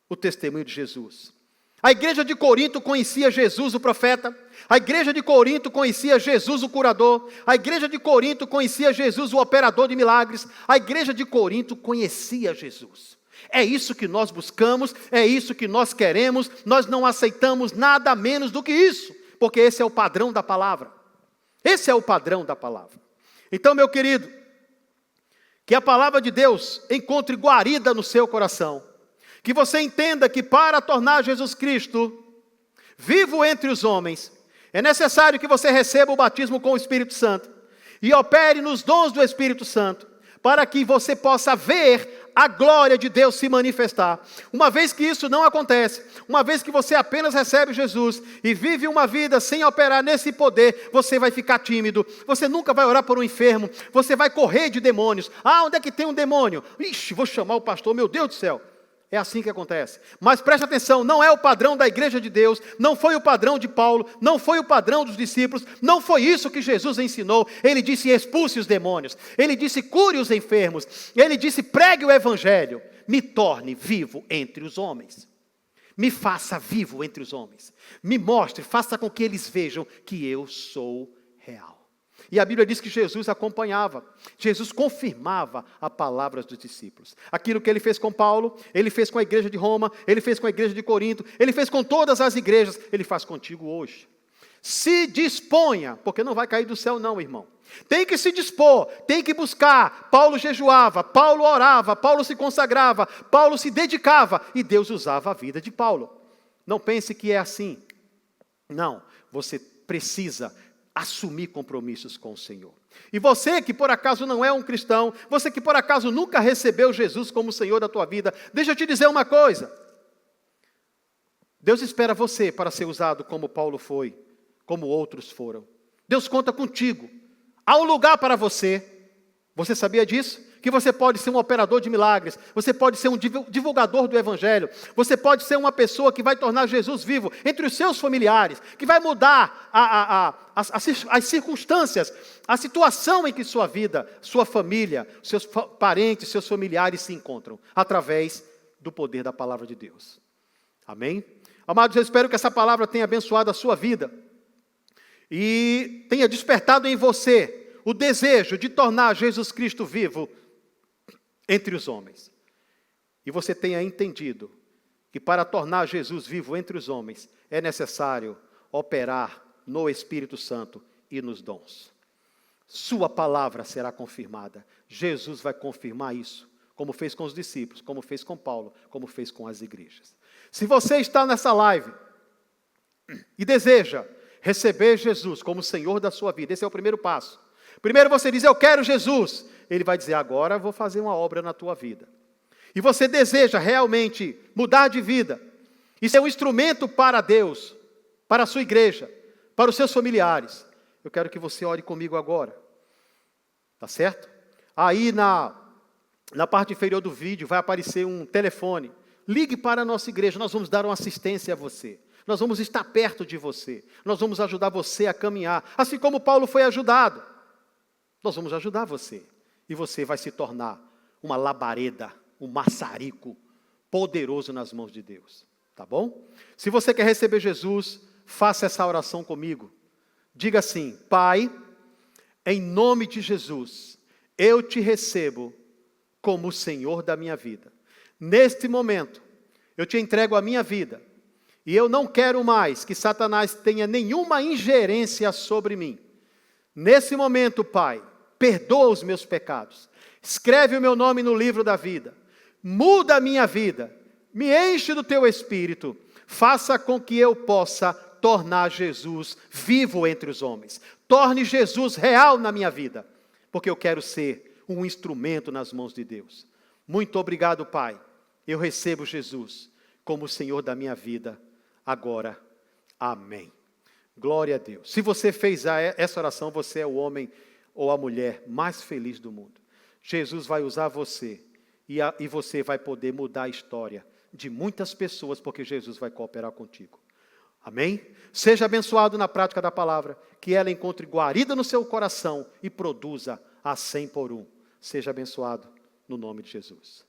o testemunho de Jesus. A igreja de Corinto conhecia Jesus, o profeta. A igreja de Corinto conhecia Jesus, o curador. A igreja de Corinto conhecia Jesus, o operador de milagres. A igreja de Corinto conhecia Jesus. É isso que nós buscamos, é isso que nós queremos. Nós não aceitamos nada menos do que isso, porque esse é o padrão da palavra. Esse é o padrão da palavra. Então, meu querido, que a palavra de Deus encontre guarida no seu coração. Que você entenda que para tornar Jesus Cristo vivo entre os homens, é necessário que você receba o batismo com o Espírito Santo e opere nos dons do Espírito Santo, para que você possa ver a glória de Deus se manifestar. Uma vez que isso não acontece, uma vez que você apenas recebe Jesus e vive uma vida sem operar nesse poder, você vai ficar tímido, você nunca vai orar por um enfermo, você vai correr de demônios. Ah, onde é que tem um demônio? Ixi, vou chamar o pastor, meu Deus do céu. É assim que acontece. Mas preste atenção, não é o padrão da igreja de Deus, não foi o padrão de Paulo, não foi o padrão dos discípulos, não foi isso que Jesus ensinou. Ele disse: expulse os demônios, ele disse: cure os enfermos, ele disse: pregue o evangelho, me torne vivo entre os homens. Me faça vivo entre os homens. Me mostre, faça com que eles vejam que eu sou real. E a Bíblia diz que Jesus acompanhava, Jesus confirmava a palavra dos discípulos. Aquilo que ele fez com Paulo, ele fez com a igreja de Roma, ele fez com a igreja de Corinto, ele fez com todas as igrejas, ele faz contigo hoje. Se disponha, porque não vai cair do céu não, irmão. Tem que se dispor, tem que buscar. Paulo jejuava, Paulo orava, Paulo se consagrava, Paulo se dedicava e Deus usava a vida de Paulo. Não pense que é assim. Não, você precisa assumir compromissos com o Senhor. E você que por acaso não é um cristão, você que por acaso nunca recebeu Jesus como Senhor da tua vida, deixa eu te dizer uma coisa. Deus espera você para ser usado como Paulo foi, como outros foram. Deus conta contigo. Há um lugar para você. Você sabia disso? Que você pode ser um operador de milagres, você pode ser um divulgador do Evangelho, você pode ser uma pessoa que vai tornar Jesus vivo entre os seus familiares, que vai mudar as circunstâncias, a situação em que sua vida, sua família, seus parentes, seus familiares se encontram, através do poder da palavra de Deus. Amém? Amados, eu espero que essa palavra tenha abençoado a sua vida e tenha despertado em você o desejo de tornar Jesus Cristo vivo entre os homens. E você tenha entendido que para tornar Jesus vivo entre os homens, é necessário operar no Espírito Santo e nos dons. Sua palavra será confirmada. Jesus vai confirmar isso, como fez com os discípulos, como fez com Paulo, como fez com as igrejas. Se você está nessa live e deseja receber Jesus como Senhor da sua vida, esse é o primeiro passo. Primeiro você diz: eu quero Jesus. Ele vai dizer: agora eu vou fazer uma obra na tua vida. E você deseja realmente mudar de vida e ser um instrumento para Deus, para a sua igreja, para os seus familiares. Eu quero que você ore comigo agora. Tá certo? Aí na parte inferior do vídeo vai aparecer um telefone. Ligue para a nossa igreja, nós vamos dar uma assistência a você. Nós vamos estar perto de você. Nós vamos ajudar você a caminhar, assim como Paulo foi ajudado. Nós vamos ajudar você. E você vai se tornar uma labareda, um maçarico poderoso nas mãos de Deus. Tá bom? Se você quer receber Jesus, faça essa oração comigo. Diga assim: Pai, em nome de Jesus, eu te recebo como o Senhor da minha vida. Neste momento, eu te entrego a minha vida. E eu não quero mais que Satanás tenha nenhuma ingerência sobre mim. Nesse momento, Pai, perdoa os meus pecados. Escreve o meu nome no livro da vida. Muda a minha vida. Me enche do teu Espírito. Faça com que eu possa tornar Jesus vivo entre os homens. Torne Jesus real na minha vida. Porque eu quero ser um instrumento nas mãos de Deus. Muito obrigado, Pai. Eu recebo Jesus como o Senhor da minha vida. Agora, amém. Glória a Deus. Se você fez essa oração, você é o homem ou a mulher mais feliz do mundo. Jesus vai usar você e você vai poder mudar a história de muitas pessoas, porque Jesus vai cooperar contigo. Amém? Seja abençoado na prática da palavra, que ela encontre guarida no seu coração e produza a 100 por 1. Seja abençoado no nome de Jesus.